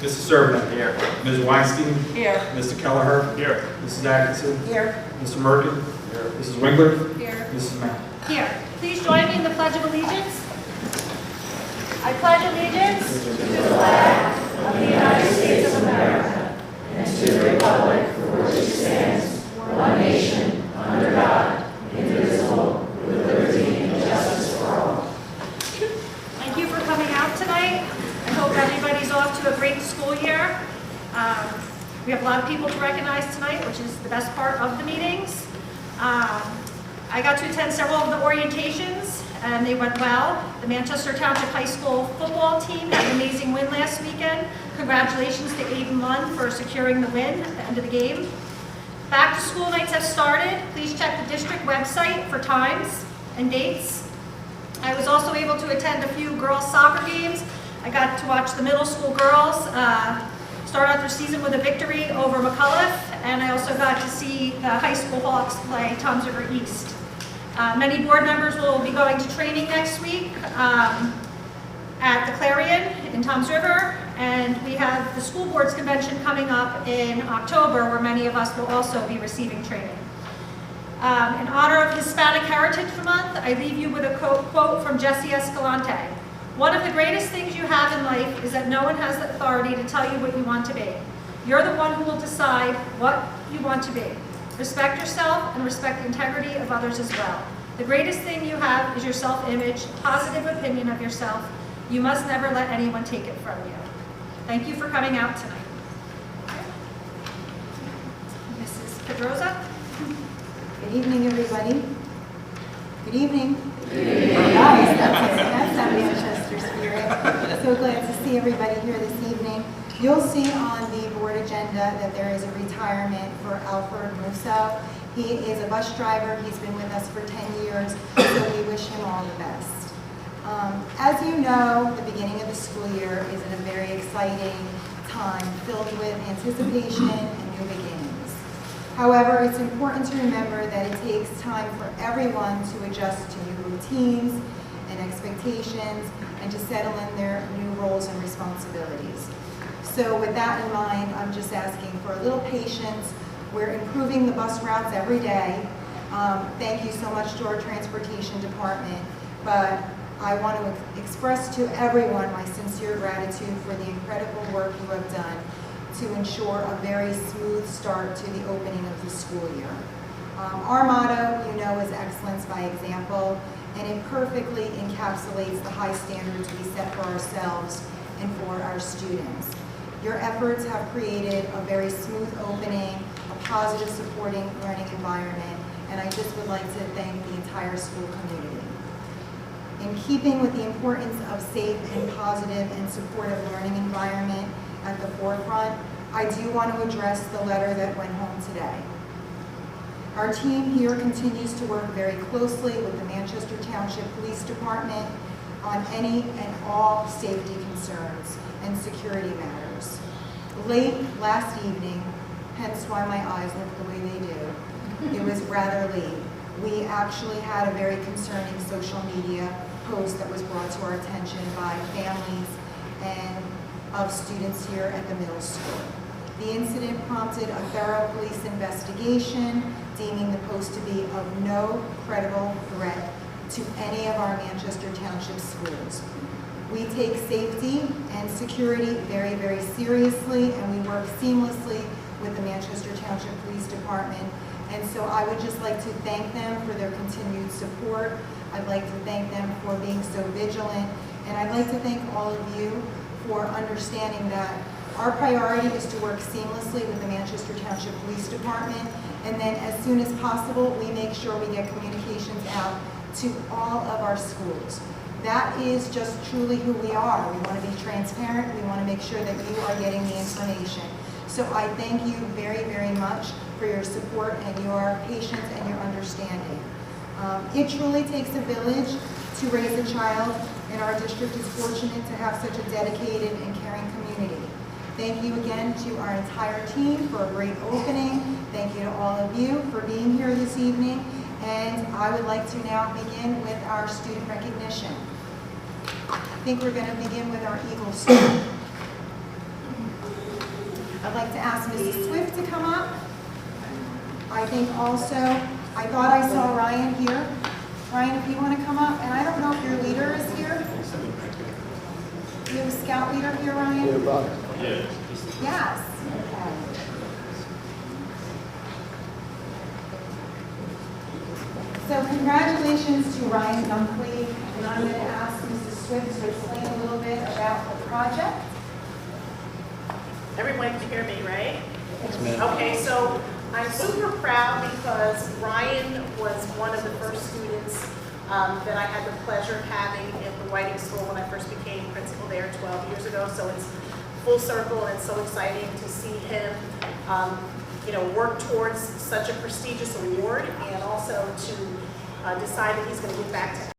Mrs. Servant. Here. Ms. Weinstein. Here. Mr. Kelleher. Here. Mrs. Atkinson. Here. Mr. Merkin. Here. Mrs. Winkler. Here. Mrs. Mount. Here. Please join me in the Pledge of Allegiance. I pledge allegiance to the flag of the United States of America and to the republic for which it stands, one nation, under God, indivisible, with liberty and justice for all. Thank you for coming out tonight. I hope everybody's off to a great school year. We have a lot of people to recognize tonight, which is the best part of the meetings. I got to attend several of the orientations, and they went well. The Manchester Township High School football team had an amazing win last weekend. Congratulations to Aiden Lund for securing the win at the end of the game. Back to school nights have started. Please check the district website for times and dates. I was also able to attend a few girls' soccer games. I got to watch the middle school girls start out their season with a victory over McCullough, and I also got to see the high school Hawks play Toms River East. Many board members will be going to training next week at the Clarion in Toms River, and we have the school boards convention coming up in October, where many of us will also be receiving training. In honor of Hispanic Heritage Month, I leave you with a quote from Jesse Escalante. One of the greatest things you have in life is that no one has the authority to tell you what you want to be. You're the one who will decide what you want to be. Respect yourself and respect the integrity of others as well. The greatest thing you have is your self-image, positive opinion of yourself. You must never let anyone take it from you. Thank you for coming out tonight. Mrs. Pedroza? Good evening, everybody. Good evening. Nice, that's that Manchester spirit. So glad to see everybody here this evening. You'll see on the board agenda that there is a retirement for Alfred Musso. He is a bus driver. He's been with us for 10 years, so we wish him all the best. As you know, the beginning of the school year is a very exciting time filled with anticipation and new beginnings. However, it's important to remember that it takes time for everyone to adjust to new routines and expectations and to settle in their new roles and responsibilities. So with that in mind, I'm just asking for a little patience. We're improving the bus routes every day. Thank you so much to our transportation department, but I want to express to everyone my sincere gratitude for the incredible work you have done to ensure a very smooth start to the opening of the school year. Our motto, you know, is excellence by example, and it perfectly encapsulates the high standards we set for ourselves and for our students. Your efforts have created a very smooth opening, a positive supporting learning environment, and I just would like to thank the entire school community. In keeping with the importance of safe and positive and supportive learning environment at the forefront, I do want to address the letter that went home today. Our team here continues to work very closely with the Manchester Township Police Department on any and all safety concerns and security matters. Late last evening, hence why my eyes look the way they do, it was rather late. We actually had a very concerning social media post that was brought to our attention by families and of students here at the middle school. The incident prompted a thorough police investigation, deeming the post to be of no credible threat to any of our Manchester Township schools. We take safety and security very, very seriously, and we work seamlessly with the Manchester Township Police Department. And so I would just like to thank them for their continued support. I'd like to thank them for being so vigilant. And I'd like to thank all of you for understanding that our priority is to work seamlessly with the Manchester Township Police Department. And then as soon as possible, we make sure we get communications out to all of our schools. That is just truly who we are. We want to be transparent. We want to make sure that you are getting the information. So I thank you very, very much for your support and your patience and your understanding. It truly takes a village to raise a child, and our district is fortunate to have such a dedicated and caring community. Thank you again to our entire team for a great opening. Thank you to all of you for being here this evening. And I would like to now begin with our student recognition. I think we're going to begin with our Eagle student. I'd like to ask Mrs. Swift to come up. I think also, I thought I saw Ryan here. Ryan, if you want to come up, and I don't know if your leader is here. Do you have a scout leader here, Ryan? Yes. Yes. Okay. So congratulations to Ryan Dunkley, and I'm going to ask Mrs. Swift to explain a little bit about the project. Everyone can hear me, right? Okay, so I'm super proud because Ryan was one of the first students that I had the pleasure of having in the Whiting School when I first became principal there 12 years ago. So it's full circle, and it's so exciting to see him, work towards such a prestigious award, and also to decide that he's going to give back to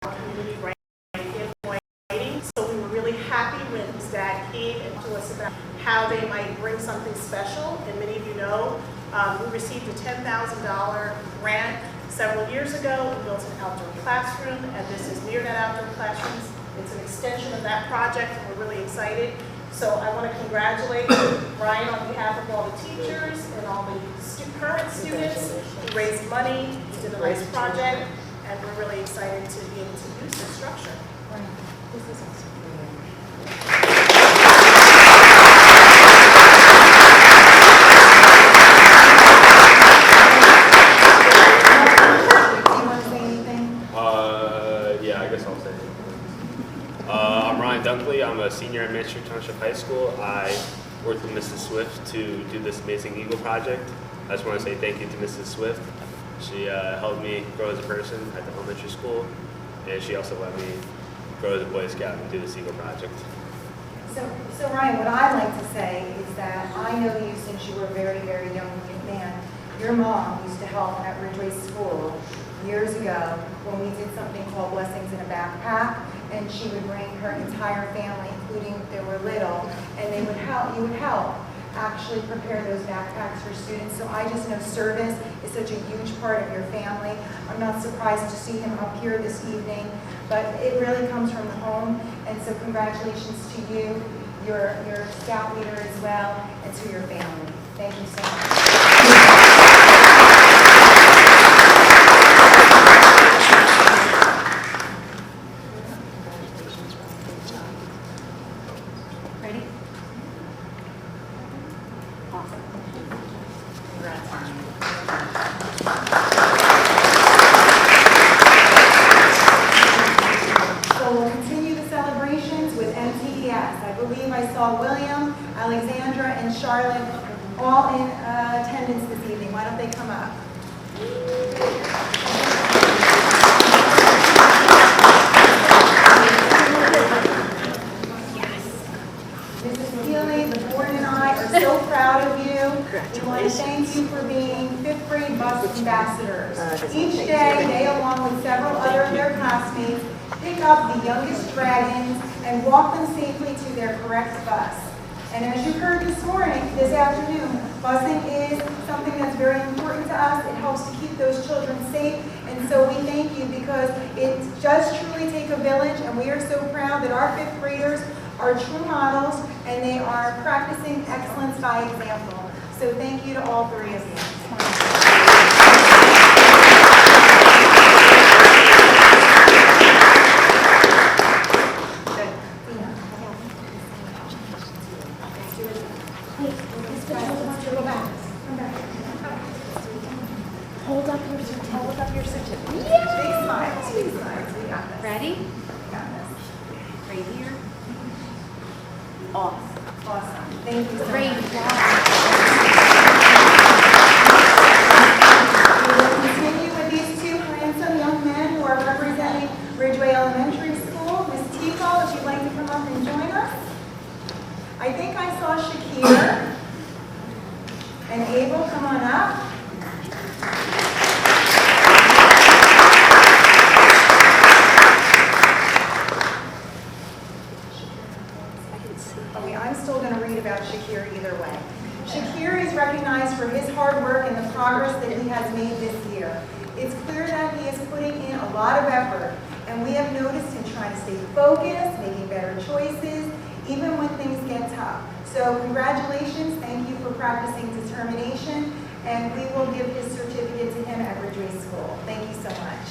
our community right in Whiting. So we were really happy when his dad came and to us about how they might bring something special. And many of you know, we received a $10,000 grant several years ago. We built an outdoor classroom, and this is near that outdoor classroom. It's an extension of that project, and we're really excited. So I want to congratulate Ryan on behalf of all the teachers and all the current students who raised money, did a nice project, and we're really excited to be able to use this structure. This is awesome. I'm Ryan Dunkley. I'm a senior at Manchester Township High School. I worked with Mrs. Swift to do this amazing Eagle project. I just want to say thank you to Mrs. Swift. She helped me grow as a person at the elementary school, and she also let me grow as a Boy Scout and do this Eagle project. So Ryan, what I'd like to say is that I know you since you were a very, very young man. Your mom used to help at Ridgeway School years ago when we did something called Blessings in a Backpack, and she would bring her entire family, including if they were little, and they would help. You would help actually prepare those backpacks for students. So I just know service is such a huge part of your family. I'm not surprised to see him up here this evening, but it really comes from the home. And so congratulations to you, your scout leader as well, and to your family. Thank you so much. Ready? Awesome. Congrats. So we'll continue the celebrations with MTSD. I believe I saw William, Alexandra, and Charlotte all in attendance this evening. Why don't they come up? Mrs. Healy, the board and I are so proud of you. We want to thank you for being 5th grade bus ambassadors. Each day, they, along with several other of their classmates, pick up the youngest dragons and walk them safely to their correct bus. And as you heard this afternoon, busing is something that's very important to us. It helps to keep those children safe. And so we thank you because it does truly take a village, and we are so proud that our 5th graders are true models, and they are practicing excellence by example. So thank you to all 3 of you. Hold up your certificate. Hold up your certificate. Big smiles, big smiles. We got this. Ready? We got this. Right here. Off. Awesome. Thank you so Great much. job. We will continue with these 2 handsome young men who are representing Ridgeway Elementary School. Ms. Tico, if you'd like to come up and join us. I think I saw Shakir and Abel. Come on up. I'm still going to read about Shakir either way. Shakir is recognized for his hard work and the progress that he has made this year. It's clear that he is putting in a lot of effort, and we have noticed him trying to stay focused, making better choices, even when things get tough. So congratulations, thank you for practicing determination, and we will give his certificate to him at Ridgeway School. Thank you so much.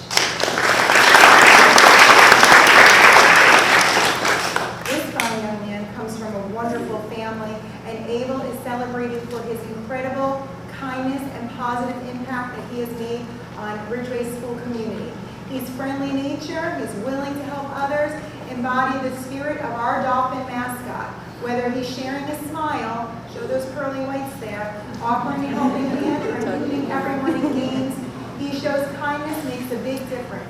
This fine young man comes from a wonderful family, and Abel is celebrated for his incredible kindness and positive impact that he has made on Ridgeway School community. He's friendly in nature, he's willing to help others, embody the spirit of our dolphin mascot. Whether he's sharing a smile, show those pearly whites there, offering a helping hand, or including everyone in games, he shows kindness makes a big difference.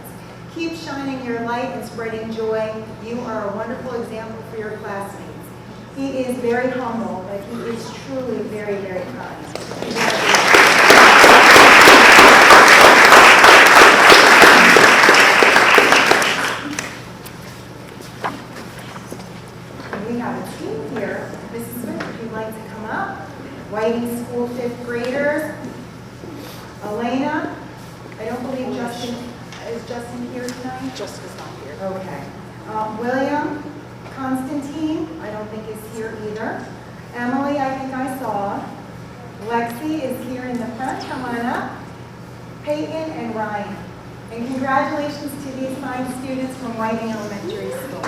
Keep shining your light and spreading joy. You are a wonderful example for your classmates. He is very humble, but he is truly very, very kind. We have a team here. Mrs. Smith, if you'd like to come up. Whiting School 5th graders. Elena. I don't believe Justin, is Justin here tonight? Justin's not here. Okay. William. Constantine, I don't think is here either. Emily, I think I saw. Lexi is here in the front. Come on up. Peyton and Ryan. And congratulations to these fine students from Whiting Elementary School.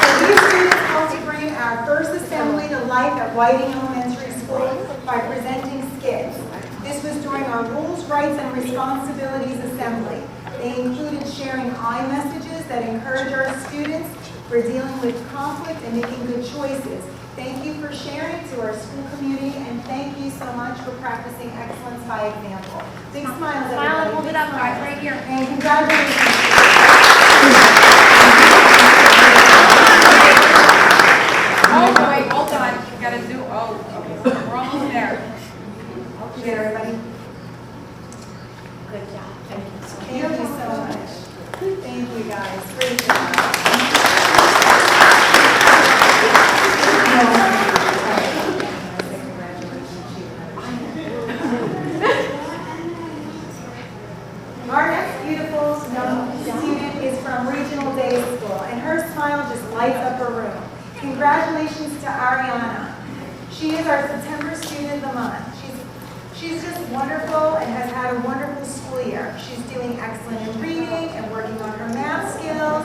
So these students helped to bring our first assembly to life at Whiting Elementary School by presenting skits. This was during our Rules, Rights, and Responsibilities Assembly. They included sharing iMessages that encourage our students for dealing with conflict and making good choices. Thank you for sharing to our school community, and thank you so much for practicing excellence by example. Big smiles, everybody. Smile and hold it Big up, guys, smiles. right here. And congratulations. Oh, wait, hold on. You gotta do, okay, we're almost there. You get everybody? Good job. Thank you so much. Thank you, guys. Great job. Our next beautiful young student is from Regional Day School, and her smile just lights up her room. Congratulations to Ariana. She is our September Student of the Month. She's just wonderful and has had a wonderful school year. She's doing excellent in reading and working on her math skills,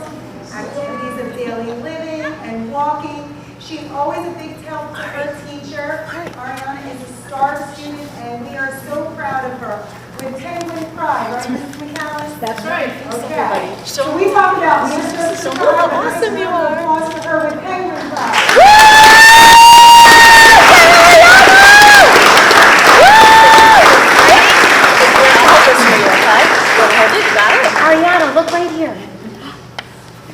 activities of daily living and walking. She's always a big help to her teacher. Ariana is a star student, and we are so proud of her. With Penguin Pride, right, Mrs. McAllis? That's right. Okay. So we talk about Manchester Pride. how awesome you are. Applause for her with Penguin Pride. Ariana, look right here.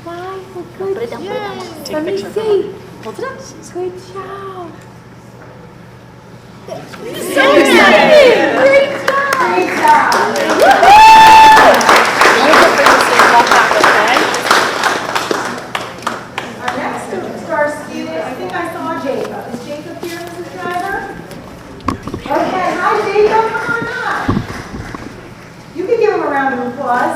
Why? Good job. Let me see. Hold it up. Good job. So excited. Great job. Great job. Our next star student, I think I saw Jacob. Is Jacob here, Mrs. Driver? Okay, hi Jacob, come on up. You can give him a round of applause.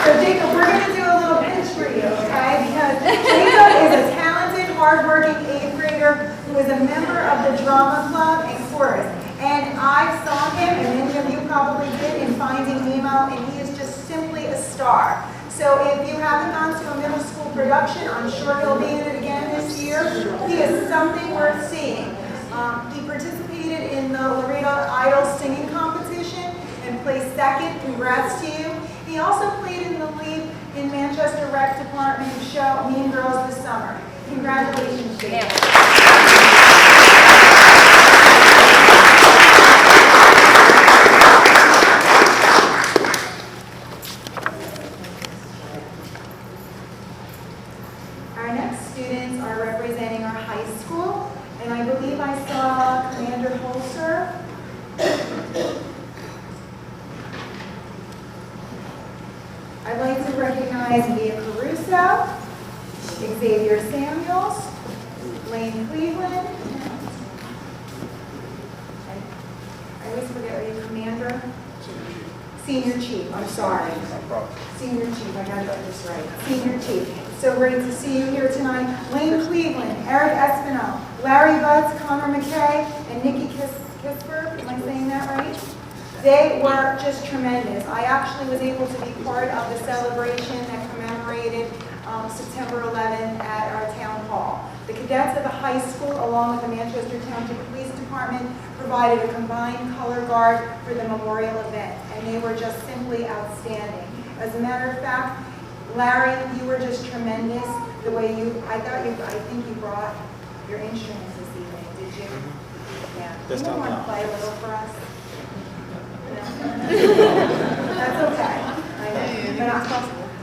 So Jacob, we're going to do a little pitch for you, okay? Because Jacob is a talented, hardworking 8th grader who is a member of the drama club and chorus. And I saw him, and many of you probably did, in Finding Nemo, and he is just simply a star. So if you haven't gone to a middle school production, I'm sure he'll be in it again this year. He is something worth seeing. He participated in the Laredo Idol singing competition and placed second. Congrats to you. He also played in the lead in Manchester Rec Department show Mean Girls this summer. Congratulations, Jacob. Our next students are representing our high school, and I believe I saw Commander Holzer. I'd like to recognize Mia Caruso, Xavier Samuels, Lane Cleveland. I always forget, are you Commander? Senior Chief, I'm sorry. Senior Chief, I gotta get this right. Senior Chief. So great to see you here tonight. Lane Cleveland, Eric Espinal, Larry Butts, Connor McKay, and Nikki Kisper. Am I saying that right? They were just tremendous. I actually was able to be part of the celebration that commemorated September 11th at our town hall. The cadets of the high school, along with the Manchester Township Police Department, provided a combined color guard for the memorial event, and they were just simply outstanding. As a matter of fact, Larry, you were just tremendous. The way I think you brought your instruments this evening, did you? Yeah. This You time want to not. play a little for us? No? That's okay. I know.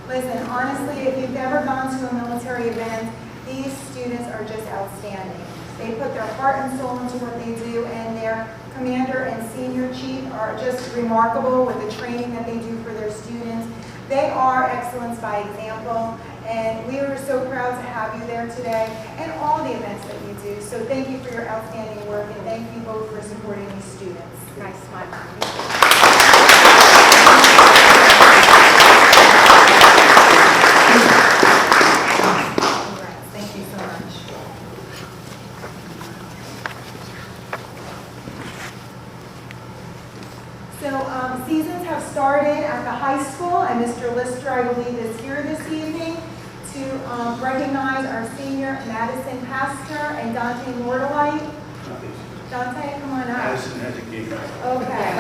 But listen, honestly, if you've ever gone to a military event, these students are just outstanding. They put their heart and soul into what they do, and their commander and senior chief are just remarkable with the training that they do for their students. They are excellence by example, and we are so proud to have you there today and all the events that you do. So thank you for your outstanding work, and thank you both for supporting these students. Nice smile. Thank you so much. So seasons have started at the high school, and Mr. Lister, I believe, is here this evening to recognize our senior Madison Pastor and Dante Mortalite. Dante, come on up. Madison has a gig. Okay,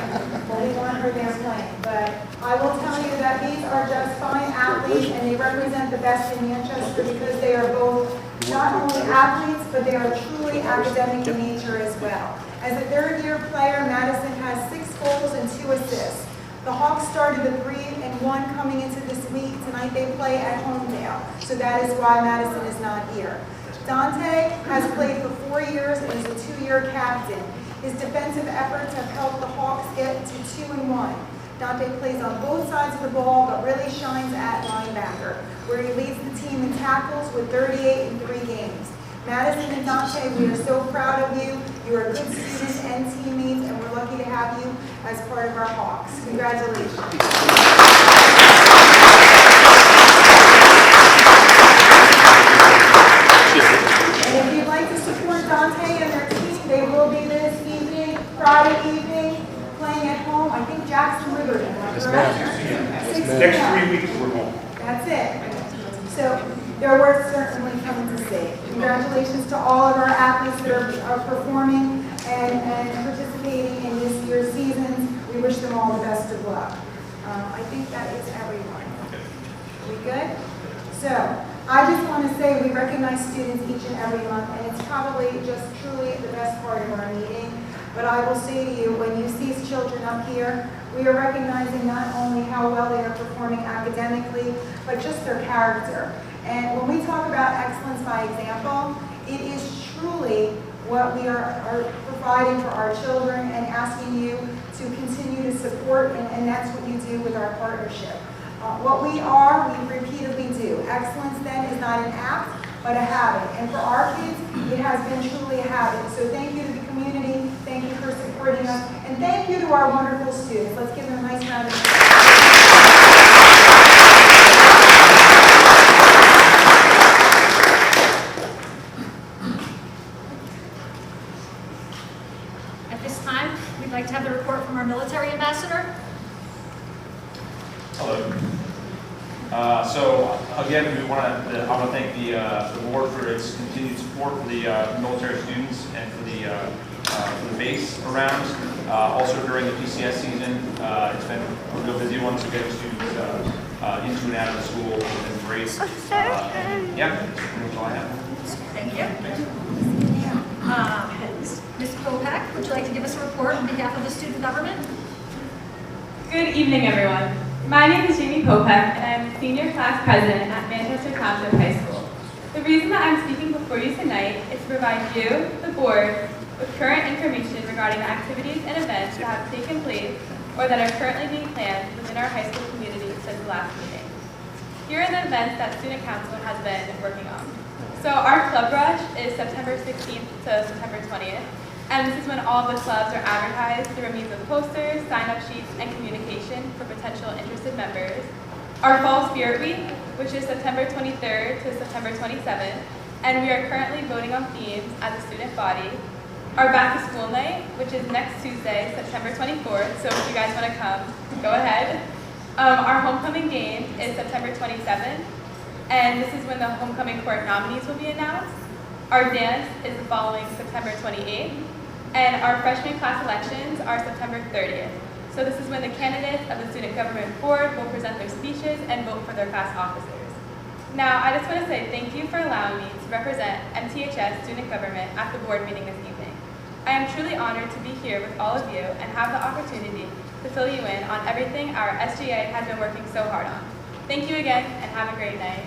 well, we want her there playing, but I will tell you that these are just fine athletes, and they represent the best in Manchester because they are both not only athletes, but they are truly academic in nature as well. As a third-year player, Madison has 6 goals and 2 assists. The Hawks started the 3-1 coming into this week. Tonight they play at Homedale, so that is why Madison is not here. Dante has played for 4 years and is a 2-year captain. His defensive efforts have helped the Hawks get to 2-1. Dante plays on both sides of the ball, but really shines at linebacker, where he leads the team in tackles with 38 in 3 games. Madison and Dante, we are so proud of you. You are good students and teammates, and we're lucky to have you as part of our Hawks. Congratulations. And if you'd like to support Dante and their team, they will be this evening, Friday evening, playing at home. I think Jackson Liberty, am I correct? 6 p.m. Next 3 weeks, we're home. That's it. So they're worth certainly coming to see. Congratulations to all of our athletes that are performing and participating in this year's seasons. We wish them all the best of luck. I think that is everyone. We good? So I just want to say we recognize students each and every month, and it's probably just truly the best part of our meeting. But I will say to you, when you see these children up here, we are recognizing not only how well they are performing academically, but just their character. And when we talk about excellence by example, it is truly what we are providing for our children and asking you to continue to support, and that's what you do with our partnership. What we are, we repeatedly do. Excellence then is not an act, but a habit. And for our kids, it has been truly a habit. So thank you to the community, thank you for supporting us, and thank you to our wonderful students. Let's give them a nice round of applause. At this time, we'd like to have the report from our military ambassador. Hello. So again, I want to thank the board for its continued support for the military students and for the base around. Also during the PCS season, it's been a real busy one, so getting students into and out of the school has been great. Yeah, that's pretty much all I have. Thank you. Ms. Kopak, would you like to give us a report on behalf of the student government? Good evening, everyone. My name is Jamie Kopak, and I am the senior class president at Manchester Township High School. The reason that I'm speaking before you tonight is to provide you, the board, with current information regarding the activities and events that have taken place or that are currently being planned within our high school community since the last meeting. Here are the events that Student Council has been working on. So our Club Rush is September 16th to September 20th, And this is when all the clubs are advertised through a means of posters, sign-up sheets, and communication for potential interested members. Our Fall Spirit Week, which is September 23rd to September 27th, and we are currently voting on themes as a student body. Our Back to School Night, which is next Tuesday, September 24th, so if you guys want to come, go ahead. Our Homecoming Game is September 27th, and this is when the Homecoming Court nominees will be announced. Our dance is the following September 28th, and our freshman class elections are September 30th. So this is when the candidates of the Student Government Board will present their speeches and vote for their class officers. Now, I just want to say thank you for allowing me to represent MTHS Student Government at the board meeting this evening. I am truly honored to be here with all of you and have the opportunity to fill you in on everything our SGA has been working so hard on. Thank you again, and have a great night.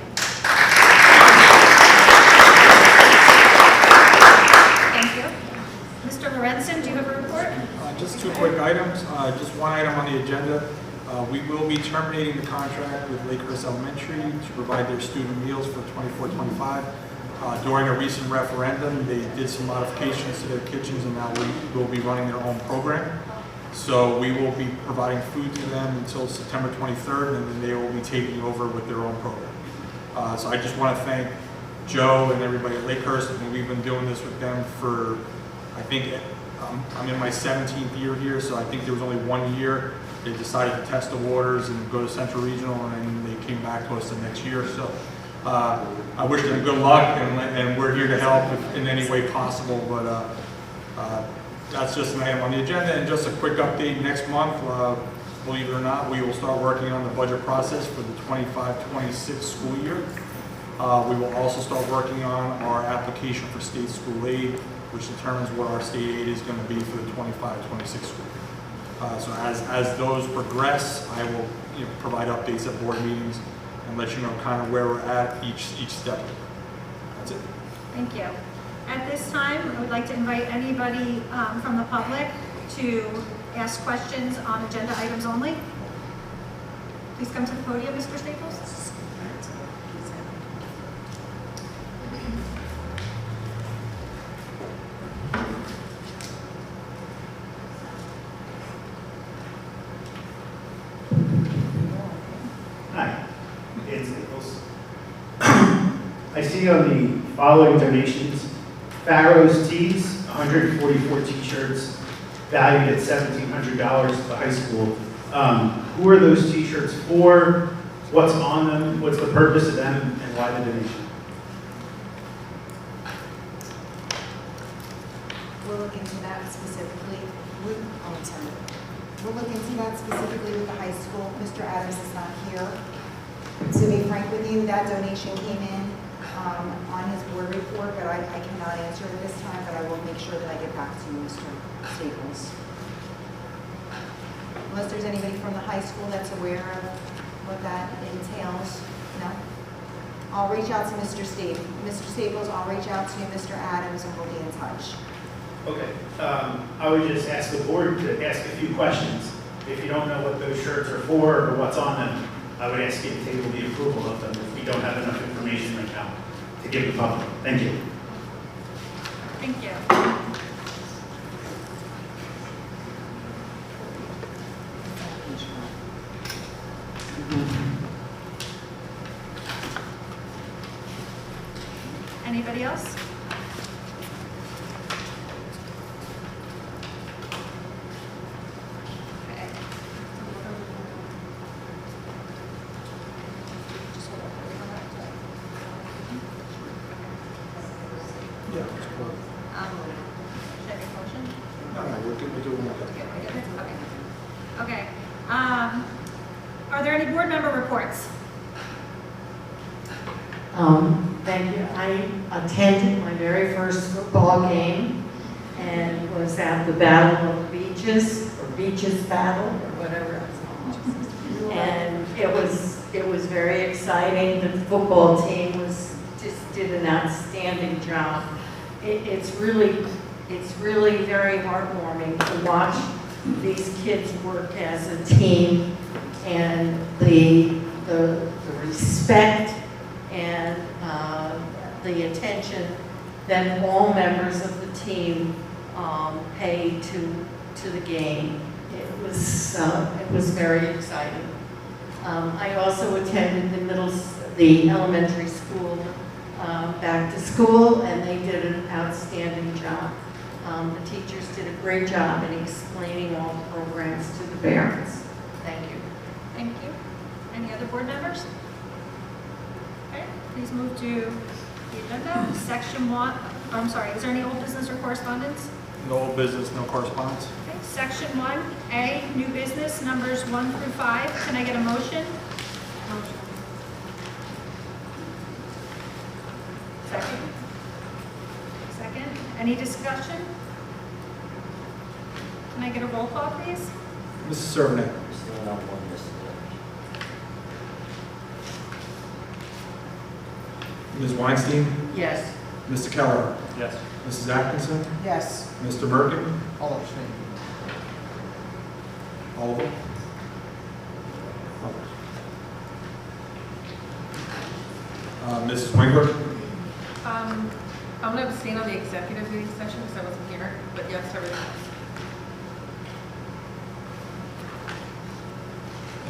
Thank you. Mr. Lorenzen, do you have a report? Just two quick items. Just one item on the agenda. We will be terminating the contract with Lakehurst Elementary to provide their student meals for 24-25. During a recent referendum, they did some modifications to their kitchens, and now we will be running their own program. So we will be providing food to them until September 23rd, and then they will be taking over with their own program. So I just want to thank Joe and everybody at Lakehurst. I mean, we've been doing this with them for, I think, I'm in my 17th year here, so I think there was only 1 year. They decided to test the waters and go to Central Regional, and then they came back to us the next year. So I wish them good luck, and we're here to help in any way possible. But that's just an item on the agenda. And just a quick update, next month, believe it or not, we will start working on the budget process for the 25-26 school year. We will also start working on our application for state school aid, which determines what our state aid is going to be for the 25-26 school year. So as those progress, I will provide updates at board meetings and let you know kind of where we're at each step. That's it. Thank you. At this time, I would like to invite anybody from the public to ask questions on agenda items only. Please come to the podium, Mr. Staples. Hi, Dan Staples. I see on the following donations: Farrow's Tees, 144 t-shirts valued at $1,700 to the high school. Who are those t-shirts for? What's on them? What's the purpose of them, and why the donation? We'll look into that specifically. We'll look into that specifically with the high school. Mr. Adams is not here. To be frank with you, that donation came in on his board report, but I cannot answer it this time, but I will make sure that I get back to you, Mr. Staples. Unless there's anybody from the high school that's aware of what that entails. No? I'll reach out to Mr. Staples. Mr. Staples, I'll reach out to Mr. Adams, and we'll be in touch. Okay, I would just ask the board to ask a few questions. If you don't know what those shirts are for or what's on them, I would ask you to table the approval of them if we don't have enough information right now to give the public. Thank you. Thank you. Anybody else? Okay. Yeah, it's cool. Should I make a motion? No, we're doing that. Okay. Okay. Are there any board member reports? Thank you. I attended my very first football game and was at the Battle of the Beaches, or Beaches Battle, or whatever it's called. And it was very exciting. The football team just did an outstanding job. It's really very heartwarming to watch these kids work as a team, and the respect and the attention that all members of the team pay to the game. It was very exciting. I also attended the elementary school back to school, and they did an outstanding job. The teachers did a great job in explaining all the programs to the parents. Thank you. Thank you. Any other board members? Okay, please move to the agenda. Section 1, I'm sorry, is there any old business or correspondence? No old business, no correspondence. Okay, Section 1A, new business, numbers 1 through 5. Can I get a motion? Motion. Second. Second. Any discussion? Can I get a roll call, please? Mrs. Servant. Ms. Weinstein, Yes. Mr. Keller, Yes. Mrs. Atkinson, Yes. Mr. Merkin, All abstain. all of them. Mrs. Winkler, I'm going to abstain on the executive meeting session because I wasn't here, but yes, everything else.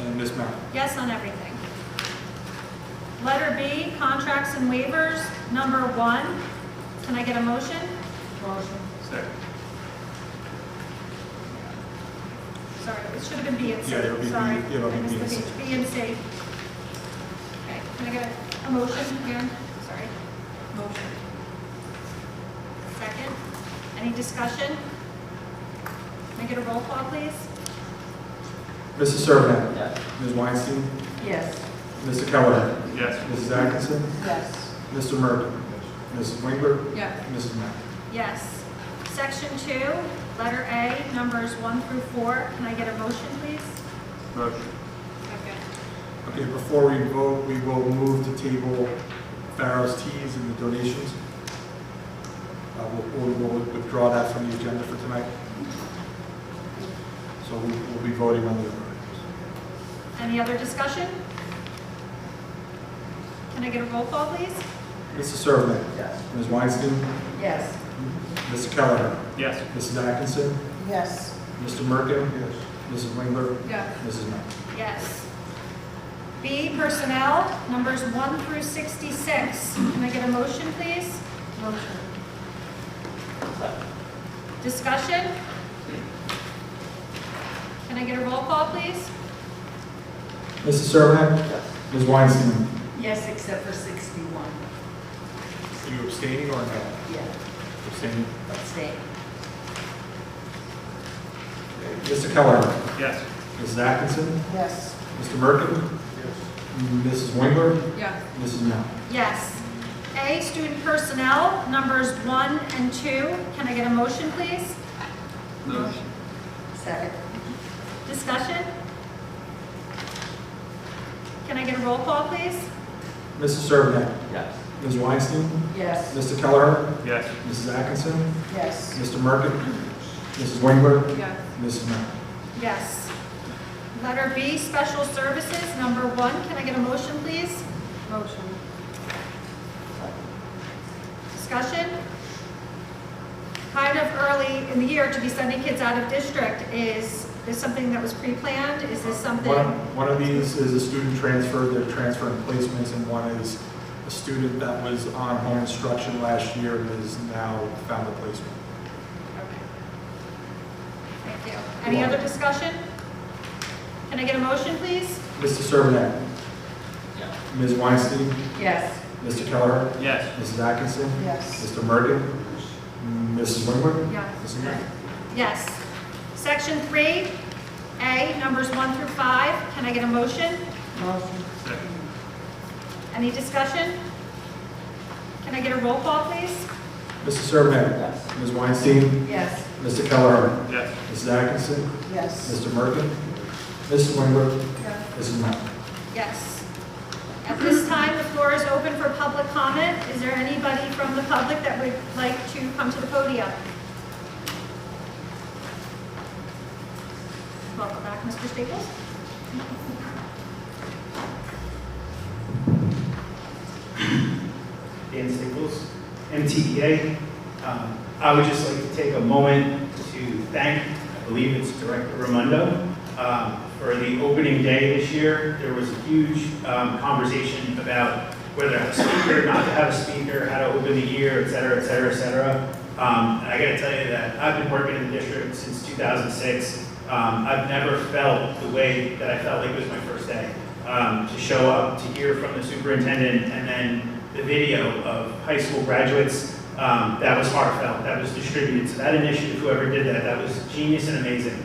and Ms. Mount. Yes on everything. Letter B, contracts and waivers, number 1. Can I get a motion? Motion. Second. Sorry, it should have been B and C. Yeah, it'll be B- Sorry, it'll be I missed B and the C. B and C. Okay, can I get a motion again? Sorry. Motion. Second. Any discussion? Can I get a roll call, please? Mrs. Servant. Ms. Weinstein, Yes. Mr. Keller, Yes. Mrs. Atkinson, Yes. Mr. Merkin, Mrs. Winkler, Yes. Mrs. Mount. Yes. Section 2, letter A, numbers 1 through 4. Can I get a motion, please? Motion. Okay. Okay, before we vote, we will move to table Pharaoh's Teas and the donations. We'll withdraw that from the agenda for tonight. So we'll be voting on the other items. Any other discussion? Can I get a roll call, please? Mrs. Servant. Yes. Ms. Weinstein, Yes. Mr. Keller, Yes. Mrs. Atkinson, Yes. Mr. Merkin, Mrs. Winkler, Yes. Mrs. Mount. Yes. B, personnel, numbers 1 through 66. Can I get a motion, please? Motion. Discussion? Can I get a roll call, please? Mrs. Servant. Ms. Weinstein, Yes, except for 61. are you abstaining or no? Yeah. Abstaining. Abstain. Mr. Keller, Yes. Mrs. Atkinson, Yes. Mr. Merkin, Mrs. Winkler, Yes. Mrs. Mount. Yes. A, student personnel, numbers 1 and 2. Can I get a motion, please? Motion. Second. Discussion? Can I get a roll call, please? Mrs. Servant. Yes. Ms. Weinstein, Yes. Mr. Keller, Yes. Mrs. Atkinson, Yes. Mr. Merkin, Mrs. Winkler, Yes. Mrs. Mount. Yes. Letter B, special services, number 1. Can I get a motion, please? Motion. Discussion? Kind of early in the year to be sending kids out of district. Is this something that was pre-planned? Is this something? One of these is a student transfer, they're transferring placements, and one is a student that was on home instruction last year and has now found a placement. Okay. Thank you. Any other discussion? Can I get a motion, please? Mr. Servant. Ms. Weinstein, Yes. Mr. Keller, Yes. Mrs. Atkinson, Yes. Mr. Merkin, Mrs. Winkler, Yes. Mrs. Mount. Yes. Section 3A, numbers 1 through 5. Can I get a motion? Motion. Second. Any discussion? Can I get a roll call, please? Mr. Servant. Ms. Weinstein, Yes. Mr. Keller, Yes. Mrs. Atkinson, Yes. Mr. Merkin, Mrs. Winkler, Yes. Mrs. Mount. Yes. At this time, the floor is open for public comment. Is there anybody from the public that would like to come to the podium? Welcome back, Mr. Staples. Dan Staples, MTEA. I would just like to take a moment to thank, I believe it's Director Raimondo, for the opening day this year. There was a huge conversation about whether to have a speaker, not to have a speaker, how to open the year, et cetera, et cetera, et cetera. And I gotta tell you that I've been working in the district since 2006. I've never felt the way that I felt like it was my first day. To show up, to hear from the superintendent, and then the video of high school graduates, that was heartfelt, that was distributed. So that initiative, whoever did that, that was genius and amazing.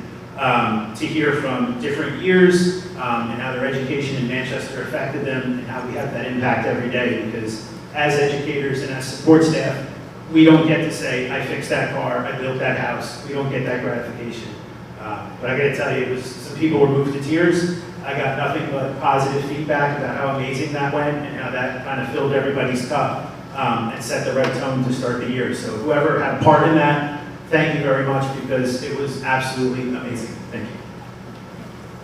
To hear from different years and how their education in Manchester affected them and how we have that impact every day, because as educators and as support staff, we don't get to say, I fixed that car, I built that house. We don't get that gratification. But I gotta tell you, some people were moved to tears. I got nothing but positive feedback about how amazing that went and how that kind of filled everybody's cup and set the right tone to start the year. So whoever had part in that, thank you very much, because it was absolutely amazing. Thank you.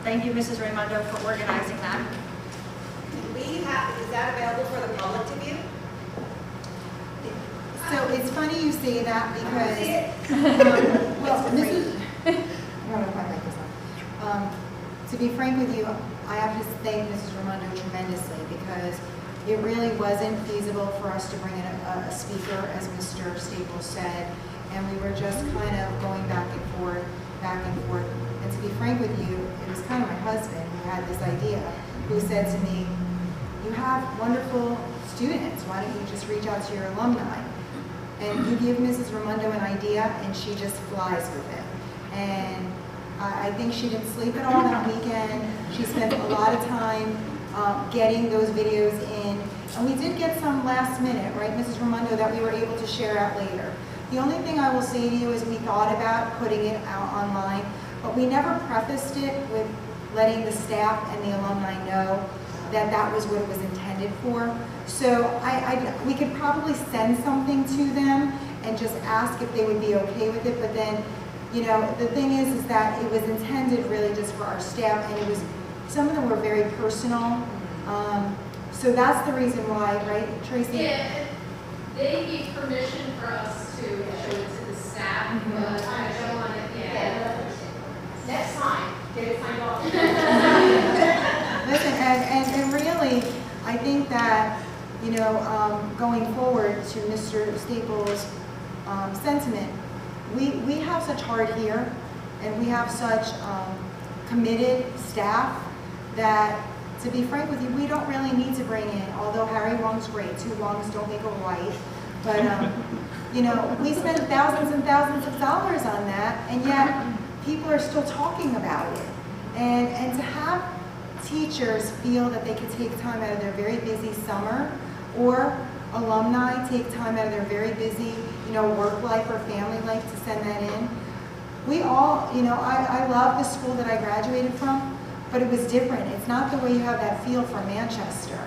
Thank you, Mrs. Raimondo, for organizing that. Is that available for the public to view? So it's funny you say that because, well, Mrs. I don't know if I like this one. To be frank with you, I have to thank Mrs. Raimondo tremendously, because it really wasn't feasible for us to bring in a speaker, as Mr. Staples said, and we were just kind of going back and forth. And to be frank with you, it was kind of my husband who had this idea, who said to me, you have wonderful students, why don't you just reach out to your alumni? And you give Mrs. Raimondo an idea, and she just flies with it. And I think she didn't sleep at all that weekend. She spent a lot of time getting those videos in. And we did get some last minute, right, Mrs. Raimondo, that we were able to share out later. The only thing I will say to you is we thought about putting it out online, but we never prefaced it with letting the staff and the alumni know that that was what it was intended for. So we could probably send something to them and just ask if they would be okay with it, but then, you know, the thing is that it was intended really just for our staff, and it was, some of them were very personal. So that's the reason why, right, Tracy? Yeah, they gave permission for us to show it to the staff, but I don't want to, yeah. Next time, get it signed off. Listen, and really, I think that, you know, going forward to Mr. Staples' sentiment, we have such heart here, and we have such committed staff that, to be frank with you, we don't really need to bring in, although Harry Wong's great, 2 Wongs don't make a right, but, you know, we spend thousands and thousands of dollars on that, and yet people are still talking about it. And to have teachers feel that they could take time out of their very busy summer, or alumni take time out of their very busy, you know, work life or family life to send that in. We all, you know, I love the school that I graduated from, but it was different. It's not the way you have that feel for Manchester.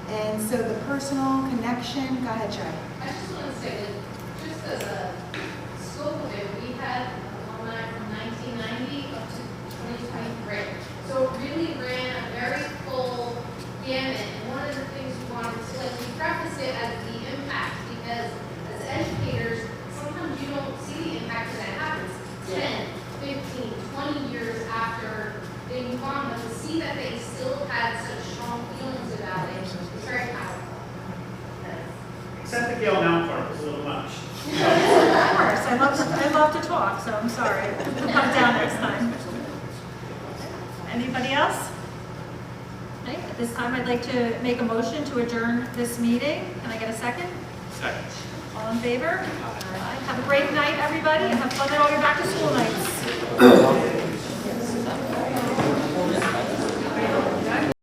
And so the personal connection, go ahead, Jay. I just want to say that just as a scope of it, we had alumni from 1990 up to 2023. So it really ran a very full gamut. And one of the things we wanted to, like, we prefaced it as the impact, because as educators, sometimes you don't see the impact when that happens 10, 15, 20 years after they move on, but to see that they still had such strong feelings about it is very powerful. Except the Gale Mountain part was a little much. Of course, I love to talk, so I'm sorry. We'll come down next time. Anybody else? Okay, at this time, I'd like to make a motion to adjourn this meeting. Can I get a second? Second. All in favor? Aye. Have a great night, everybody, and have fun at all your back to